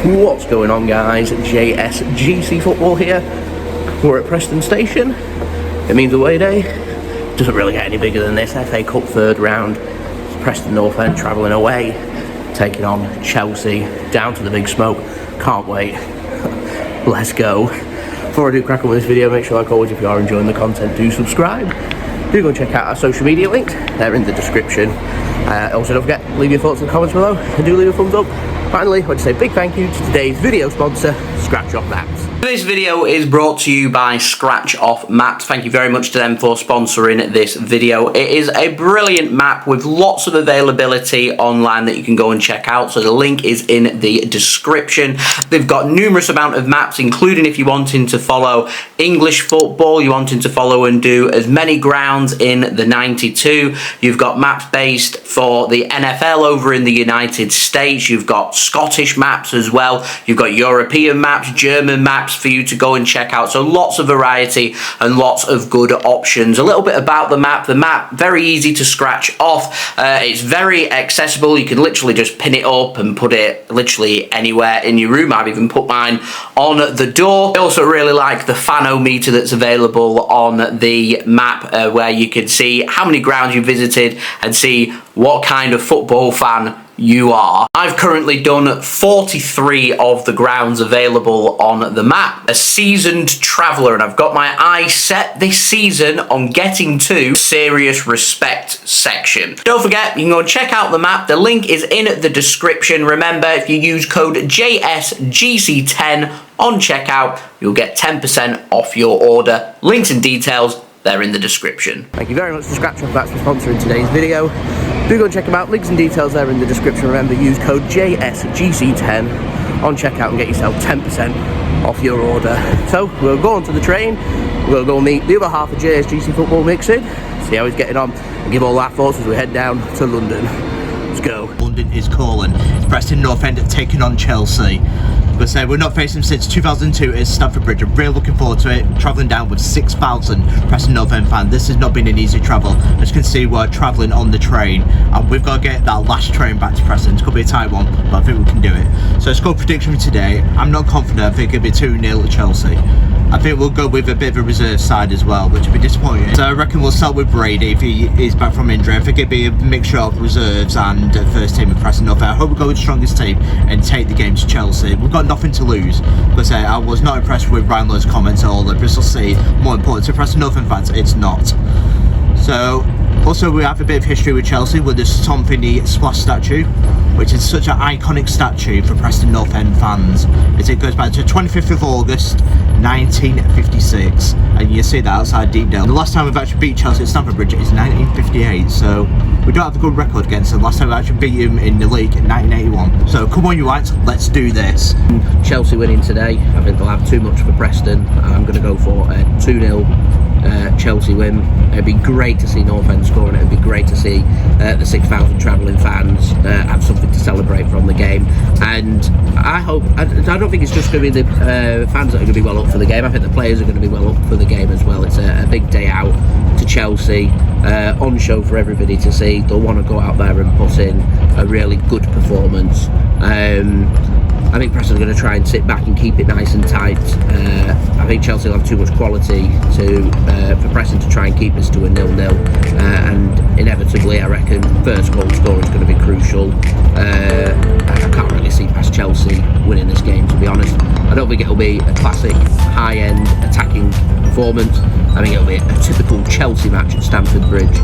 What's going on, guys? JSGC Football here. We're at Preston Station. It means away day. Doesn't really get any bigger than this. FA Cup third round. It's Preston North End travelling away, taking on Chelsea down to the big smoke. Can't wait. Let's go. Before I do crack on with this video, make sure, like always, if you are enjoying the content, do subscribe. Do go and check out our social media links. They're in the description. Also, don't forget, leave your thoughts in the comments below and do leave a thumbs up. Finally, I want to say a big thank you to today's video sponsor, Scratch Off Maps. This video is brought to you by Scratch Off Maps. Thank you very much to them for sponsoring this video. It is a brilliant map with lots of availability online that you can go and check out. So the link is in the description. They've got numerous amount of maps, including if you're wanting to follow English football, you're wanting to follow and do as many grounds in the 92. You've got maps based for the NFL over in the United States. You've got Scottish maps as well. You've got European maps, German maps for you to go and check out. So lots of variety and lots of good options. A little bit about the map, very easy to scratch off. It's very accessible. You can literally just pin it up and put it literally anywhere in your room. I've even put mine on the door. I also really like the fanometer that's available on the map, where you can see how many grounds you visited and see what kind of football fan you are. I've currently done 43 of the grounds available on the map. A seasoned traveller, and I've got my eyes set this season on getting to Serious Respect section. Don't forget, you can go and check out the map. The link is in the description. Remember, if you use code JSGC10 on checkout, you'll get 10% off your order. Links and details, they're in the description. Thank you very much to Scratch Off Maps for sponsoring today's video. Do go and check them out. Links and details there in the description. Remember, use code JSGC10 on checkout and get yourself 10% off your order. So we'll go on to the train. We'll go meet the other half of JSGC Football MixedSid, see how he's getting on, and give all our thoughts as we head down to London. Let's go. London is calling. It's Preston North End taking on Chelsea. But we're not facing them since 2002 at Stamford Bridge. I'm really looking forward to it. Travelling down with 6,000 Preston North End fans. This has not been an easy travel. As you can see, we're travelling on the train, and we've got to get that last train back to Preston. It's going to be a tight one, but I think we can do it. So score prediction for today. I'm not confident. I think it'll be 2-0 to Chelsea. I think we'll go with a bit of a reserve side as well, which will be disappointing. So I reckon we'll start with Brady if he is back from injury. I think it'll be a mixture of reserves and first team of Preston North End. I hope we go with the strongest team and take the game to Chelsea. We've got nothing to lose. Because I was not impressed with Ryan Lowe's comments at all that Bristol City more important to Preston North End fans. It's not. So also we have a bit of history with Chelsea with the Tom Finney splash statue, which is such an iconic statue for Preston North End fans, as it goes back to 25th of August 1956, and you see that outside Deepdale. The last time we've actually beat Chelsea at Stamford Bridge is 1958, so we don't have a good record against them. Last time we actually beat them in the league in 1981. So come on, you whites, let's do this. Chelsea winning today. I think they'll have too much for Preston. I'm going to go for a 2-0 Chelsea win. It'd be great to see North End scoring. It'd be great to see the 6,000 travelling fans have something to celebrate from the game. And I don't think it's just going to be the fans that are going to be well up for the game. I think the players are going to be well up for the game as well. It's a big day out to Chelsea, on show for everybody to see. They'll want to go out there and put in a really good performance. I think Preston are going to try and sit back and keep it nice and tight. I think Chelsea will have too much quality for Preston to try and keep this to a 0-0, and inevitably I reckon first goal scoring is going to be crucial. I can't really see past Chelsea winning this game, to be honest. I don't think it'll be a classic high-end attacking performance. I think it'll be a typical Chelsea match at Stamford Bridge.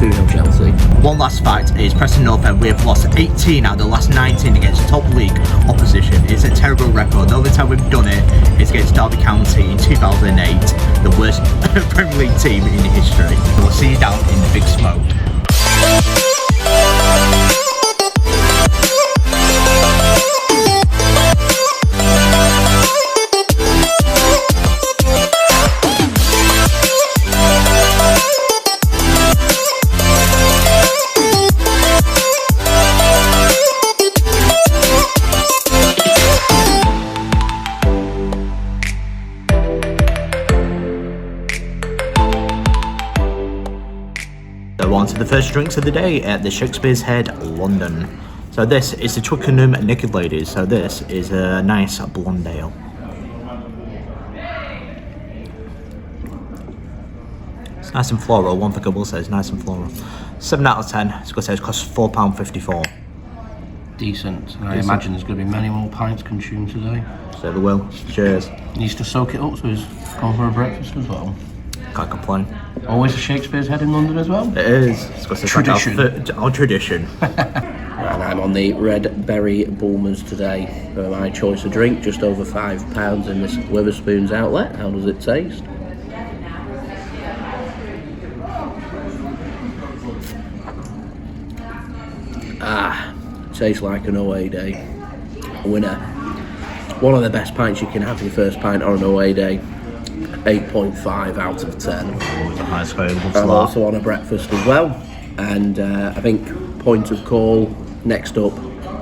2-0 Chelsea. One last fact is Preston North End, we have lost 18 out of the last 19 against top league opposition. It's a terrible record. The only time we've done it is against Derby County in 2008, the worst Premier League team in history. We'll see you down in the big smoke. On to the first drinks of the day at the Shakespeare's Head, London. So this is the Twickenham Naked Ladies. So this is a nice blonde ale. It's nice and floral. One thing I will say is nice and floral. 7 out of 10. It's going to say it costs £4.54. Decent. I imagine there's going to be many more pints consumed today. So there will. Cheers. Needs to soak it up, so he's gone for a breakfast as well. Can't complain. Always a Shakespeare's Head in London as well. It is. It's got to say Tradition. Our tradition. And I'm on the Red Berry Bulmers today for my choice of drink, just over £5 in this Witherspoon's outlet. How does it taste? Tastes like an away day. A winner. One of the best pints you can have your first pint on an away day. 8.5 out of 10. The highest available. I'm also on a breakfast as well. And I think point of call next up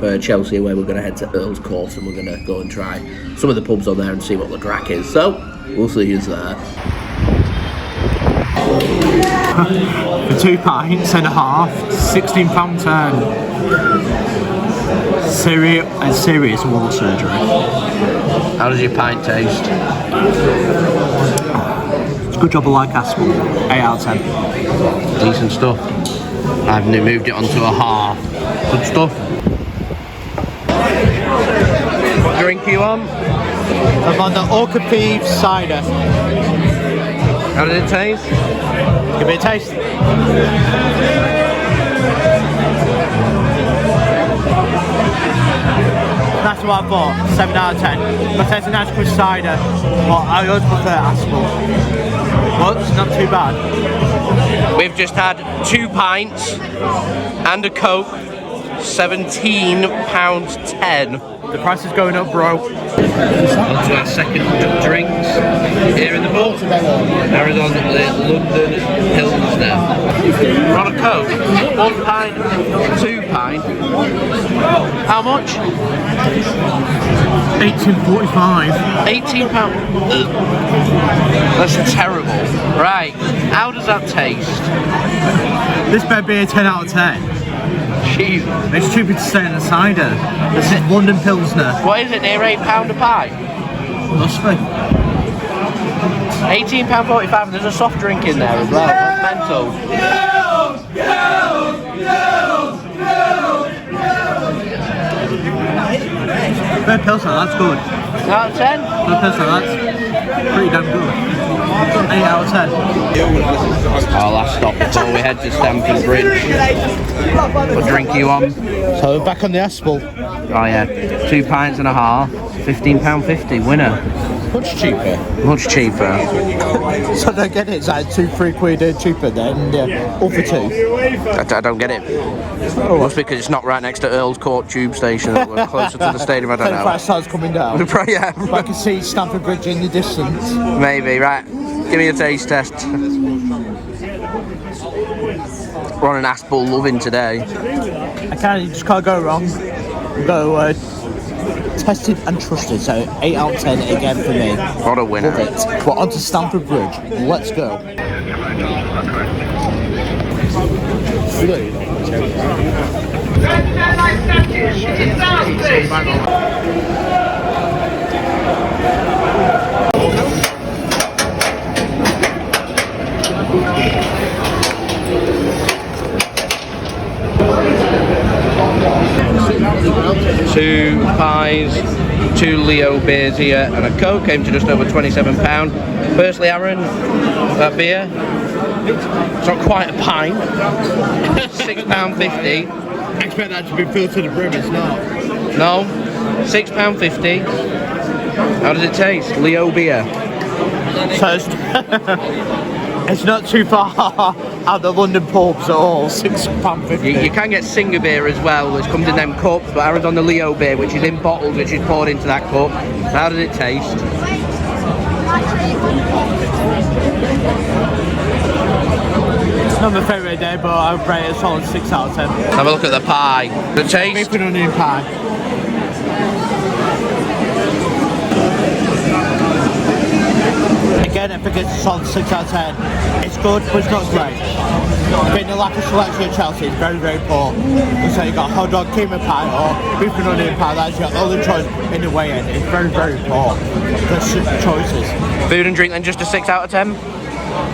for Chelsea away, we're going to head to Earl's Court and we're going to go and try some of the pubs on there and see what the crack is. So we'll see you there. For 2 pints and a half, £16.10. Serious wall surgery. How does your pint taste? It's a good job I like Aspel. 8 out of 10. Decent stuff. I've moved it onto a half. Good stuff. What drink are you on? I'm on the Orchid Peeve cider. How does it taste? Give me a taste. That's what I thought. 7 out of 10. But it's a nice good cider. But I always prefer Aspel. But it's not too bad. We've just had 2 pints and a Coke. £17.10. The price is going up, bro. On to our second drinks here in the boat. Now we're on the London Pilsner. We're on a Coke, 1 pint, 2 pint. How much? £18.45. £18. That's terrible. Right, how does that taste? This better be a 10 out of 10. Jesus. It's stupid to stay in the cider. This is London Pilsner. What is it, near £8 a pint? Must be. £18.45 and there's a soft drink in there as well. That's mental. Red Pilsner, that's good. Out of 10? Red Pilsner, that's pretty damn good. 8 out of 10. Our last stop before we head to Stamford Bridge. What drink are you on? So back on the Aspel. Oh yeah, 2 pints and a half, £15.50, winner. Much cheaper. Much cheaper. So I don't get it, it's like £2-3 cheaper than all for 2. I don't get it. Must be because it's not right next to Earl's Court tube station. We're closer to the stadium, I don't know. Price starts coming down. Yeah. I can see Stamford Bridge in the distance. Maybe, right. Give me a taste test. We're on an Aspel loving today. You just can't go wrong. Go tested and trusted, so 8 out of 10 again for me. What a winner. Love it. We're on to Stamford Bridge. Let's go. Two pies, 2 Leo beers here, and a Coke came to just over £27. Firstly, Aaron, that beer, it's not quite a pint, £6.50. I expect that to be filled to the brim, it's not. No, £6.50. How does it taste? Leo beer. So it's not too far out the London pubs at all. £6.50. You can get Singer beer as well, which comes in them cups, but Aaron's on the Leo beer, which is in bottles, which is poured into that cup. How does it taste? It's not my favourite day, but I would rate it a solid 6 out of 10. Have a look at the pie. The taste? Beef and onion pie. Again, I think it's a solid 6 out of 10. It's good, but it's not great. I think the lack of selection at Chelsea is very, very poor. So you got hot dog, keema pie, or beef and onion pie. That's your only choice in the way in. It's very, very poor. The choices. Food and drink then just a 6 out of 10?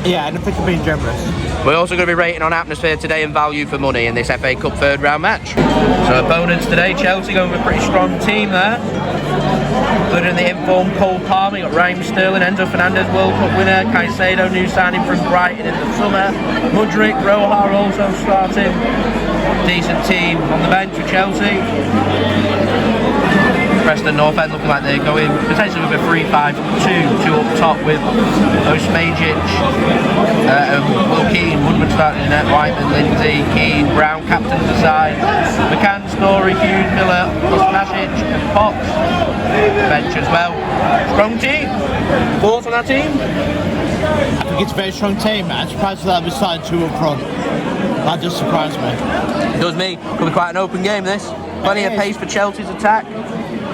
Yeah, and I think I'm being generous. We're also going to be rating on atmosphere today and value for money in this FA Cup third round match. So opponents today, Chelsea going with a pretty strong team there. Including the informed Cole Palmer, you got Raheem Sterling, Enzo Fernandez, World Cup winner, Caicedo, new signing from Brighton in the summer, Mudryk, Broja also starting. Decent team on the bench for Chelsea. Preston North End looking like they're going potentially with a 3-5-2, two up top with Osmajic, Will Keane, Woodman starting in net, Whiteman, Lindsay, Keane, Brown captain of the side, McCann, Story, Hughes, Miller, Osmajic and Fox. Bench as well. Strong team. Thoughts on that team? I think it's a very strong team. I'm surprised that we started 2 up front. That just surprised me. It does me. Could be quite an open game this. Plenty of pace for Chelsea's attack.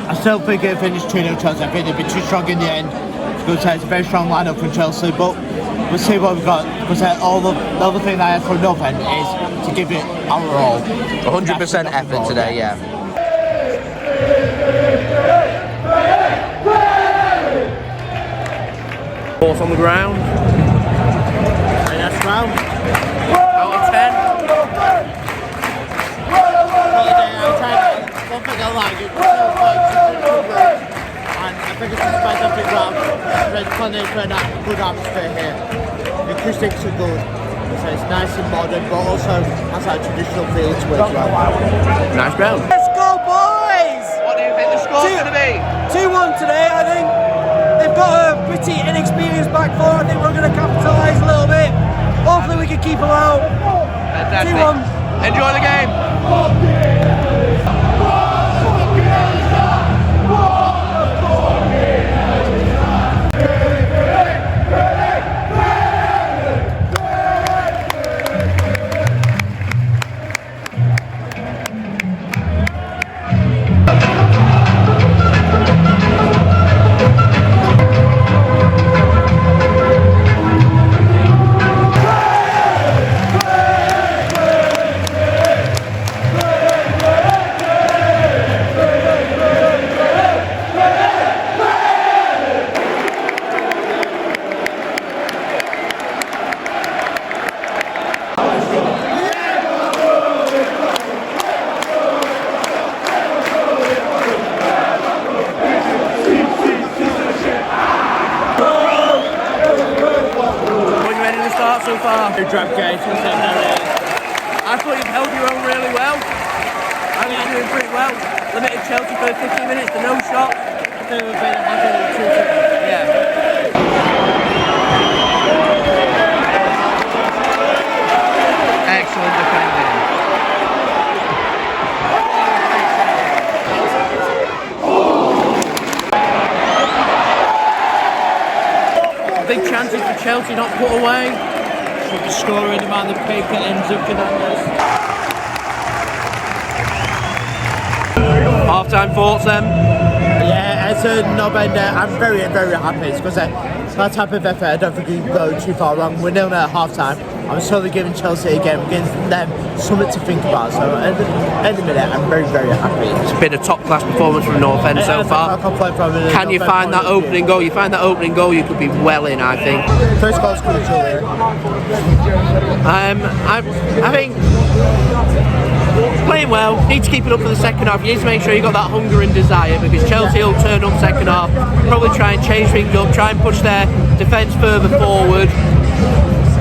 I still think it'll finish 2-0 Chelsea. I think they'll be too strong in the end. It's a very strong lineup from Chelsea, but we'll see what we've got. Because the other thing I have for North End is to give it our all. 100% effort today, yeah. Horse on the ground. That's ground. Out of 10. One thing I like is and I think it's a fantastic ground. There's plenty of good atmosphere here. The acoustics are good. So it's nice and modern, but also has that traditional feel to it as well. Nice ground. Let's go, boys! What do you think the score's going to be? 2-1 today, I think. They've got a pretty inexperienced back four. I think we're going to capitalise a little bit. Hopefully we can keep them out. Fantastic. 2-1. Enjoy the game. So far. Drop gates, I thought you've held your own really well. I think you're doing pretty well. Limited Chelsea for 15 minutes to no shot. I think we've been a 2 Yeah. Excellent defending. Big chances for Chelsea not put away. Should be scoring the man, the pick at Enzo Fernandez. Half-time thoughts then? Yeah, as a knob ender, I'm very, very happy because that type of effort, I don't think you can go too far wrong. We're 0-0 at half-time. I'm slowly giving Chelsea a game, giving them something to think about. So at the minute, I'm very, very happy. It's been a top-class performance from North End so far. Can you find that opening goal? You find that opening goal, you could be well in, I think. First goal's crucial here. I think playing well, need to keep it up for the second half. You need to make sure you got that hunger and desire, because Chelsea will turn up second half, probably try and change things up, try and push their defence further forward.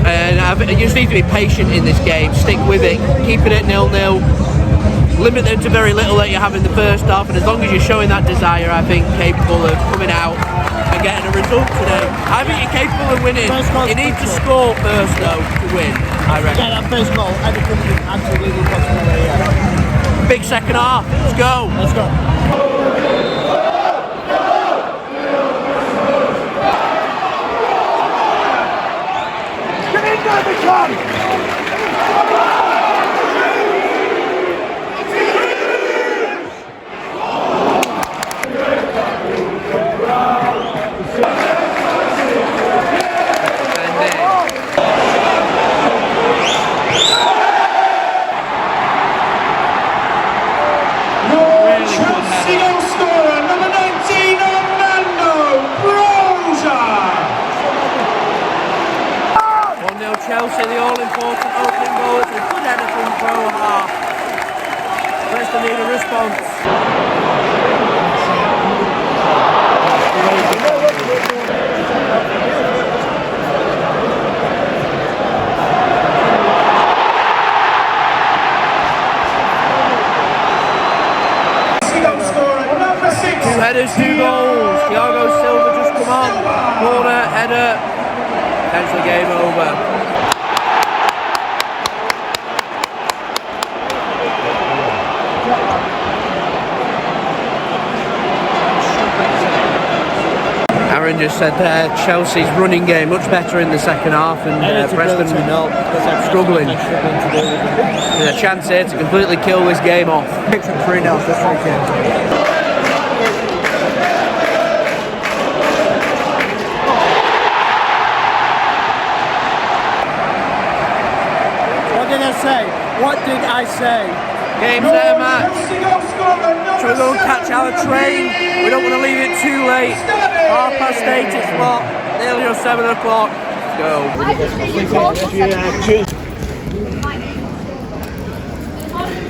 And you just need to be patient in this game, stick with it, keep it at 0-0, limit them to very little that you have in the first half, and as long as you're showing that desire, I think capable of coming out and getting a result today. I think you're capable of winning. You need to score first though to win, I reckon. Yeah, that first goal, everything is absolutely possible there, yeah. Big second half, let's go. Let's go. 2 goals. Thiago Silva just come on. Corner, header. Ends the game over. Aaron just said there, Chelsea's running game much better in the second half, and Preston struggling. There's a chance here to completely kill this game off. Picks up 3-0 this weekend. What did I say? What did I say? Game's there, Matt. Try to go and catch our train. We don't want to leave it too late. 8:30 it's what? Nearly on 7 o'clock. Go.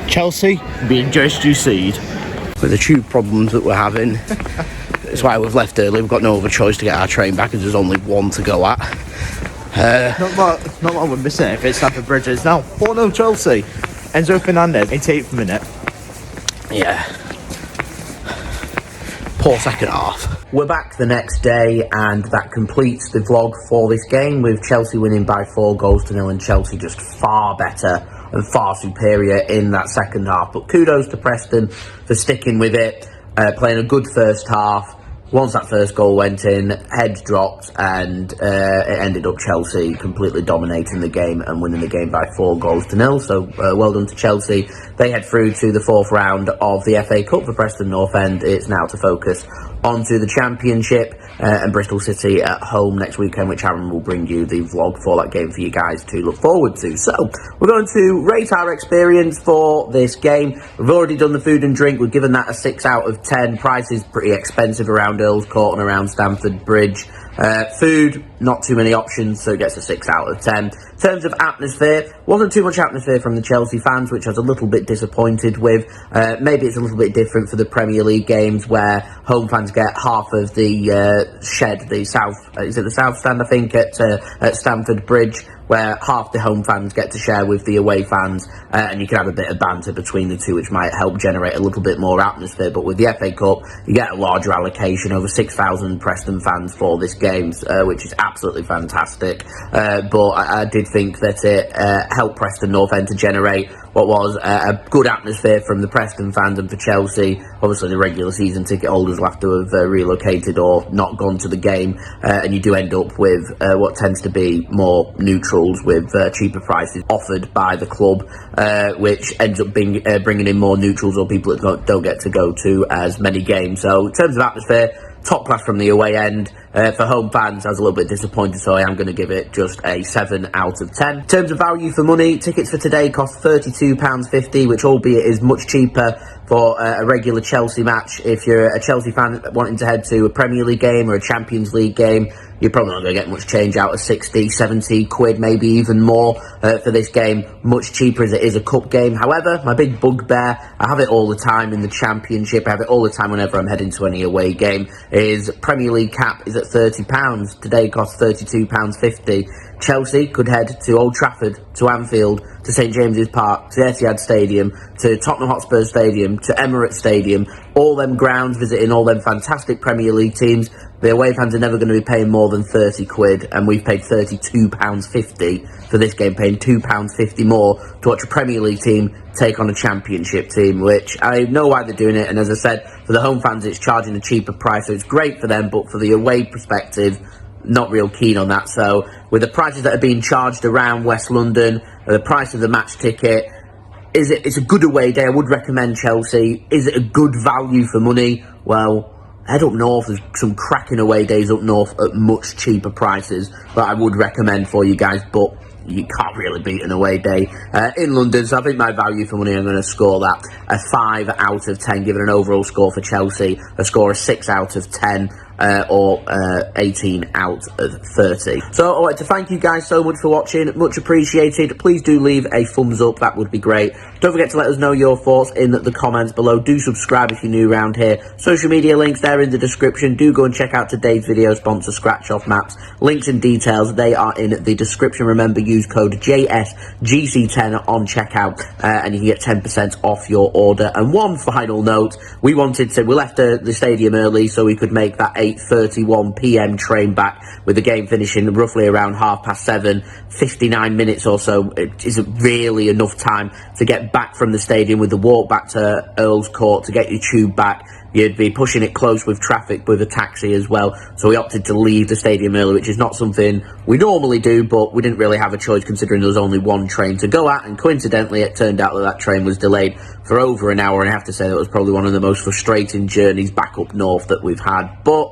Chelsea being JSGC'd. With the tube problems that we're having, that's why we've left early. We've got no other choice to get our train back, as there's only one to go at. Not what we're missing if it's Stamford Bridge. It's now 4-0 Chelsea. Enzo Fernandez, 88th minute. Yeah. Poor second half. We're back the next day, and that completes the vlog for this game, with Chelsea winning by 4-0 and Chelsea just far better and far superior in that second half. But kudos to Preston for sticking with it, playing a good first half. Once that first goal went in, heads dropped, and it ended up Chelsea completely dominating the game and winning the game by 4-0. So well done to Chelsea. They head through to the 4th round of the FA Cup for Preston North End. It's now to focus onto the Championship and Bristol City at home next weekend, which Aaron will bring you the vlog for that game for you guys to look forward to. So we're going to rate our experience for this game. We've already done the food and drink. We've given that a 6 out of 10. Price is pretty expensive around Earls Court and around Stamford Bridge. Food, not too many options, so it gets a 6 out of 10. In terms of atmosphere, wasn't too much atmosphere from the Chelsea fans, which I was a little bit disappointed with. Maybe it's a little bit different for the Premier League games, where home fans get half of the shed, the south, is it the south stand, I think, at Stamford Bridge, where half the home fans get to share with the away fans, and you can have a bit of banter between the two, which might help generate a little bit more atmosphere. But with the FA Cup, you get a larger allocation, over 6,000 Preston fans for this game, which is absolutely fantastic. But I did think that it helped Preston North End to generate what was a good atmosphere from the Preston fans, and for Chelsea, obviously the regular season ticket holders will have to have relocated or not gone to the game, and you do end up with what tends to be more neutrals with cheaper prices offered by the club, which ends up bringing in more neutrals or people that don't get to go to as many games. So in terms of atmosphere, top class from the away end. For home fans, I was a little bit disappointed, so I am going to give it just a 7 out of 10. In terms of value for money, tickets for today cost £32.50, which albeit is much cheaper for a regular Chelsea match. If you're a Chelsea fan wanting to head to a Premier League game or a Champions League game, you're probably not going to get much change out of 60, 70 quid, maybe even more for this game. Much cheaper as it is a cup game. However, my big bugbear, I have it all the time in the Championship, I have it all the time whenever I'm heading to any away game, is Premier League cap is at £30. Today costs £32.50. Chelsea could head to Old Trafford, to Anfield, to St James's Park, to Etihad Stadium, to Tottenham Hotspur Stadium, to Emirates Stadium, all them grounds, visiting all them fantastic Premier League teams. The away fans are never going to be paying more than 30 quid, and we've paid £32.50 for this game, paying £2.50 more to watch a Premier League team take on a Championship team, which I know why they're doing it. And as I said, for the home fans, it's charging a cheaper price, so it's great for them, but for the away perspective, not real keen on that. So with the prices that are being charged around West London, the price of the match ticket, it's a good away day. I would recommend Chelsea. Is it a good value for money? Well, head up north, there's some cracking away days up north at much cheaper prices that I would recommend for you guys, but you can't really beat an away day in London. So I think my value for money, I'm going to score that a 5 out of 10, giving an overall score for Chelsea a score of 6 out of 10. or 18 out of 30. So I wanted to thank you guys so much for watching, much appreciated. Please do leave a thumbs up, that would be great. Don't forget to let us know your thoughts in the comments below. Do subscribe if you're new around here. Social media links there in the description. Do go and check out today's video sponsor, Scratch Off Maps. Links and details, they are in the description. Remember, use code JSGC10 on checkout and you can get 10% off your order. And one final note, we left the stadium early so we could make that 8:31 p.m. train back, with the game finishing roughly around 7:30, 59 minutes or so. It isn't really enough time to get back from the stadium with the walk back to Earl's Court to get your tube back. You'd be pushing it close with traffic, with a taxi as well. So we opted to leave the stadium early, which is not something we normally do, but we didn't really have a choice considering there was only one train to go at. And coincidentally, it turned out that train was delayed for over an hour. And I have to say that was probably one of the most frustrating journeys back up north that we've had. But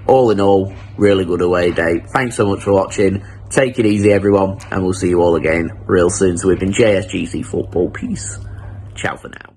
all in all, really good away day. Thanks so much for watching. Take it easy, everyone. And we'll see you all again real soon. So we've been JSGC Football. Peace. Ciao for now.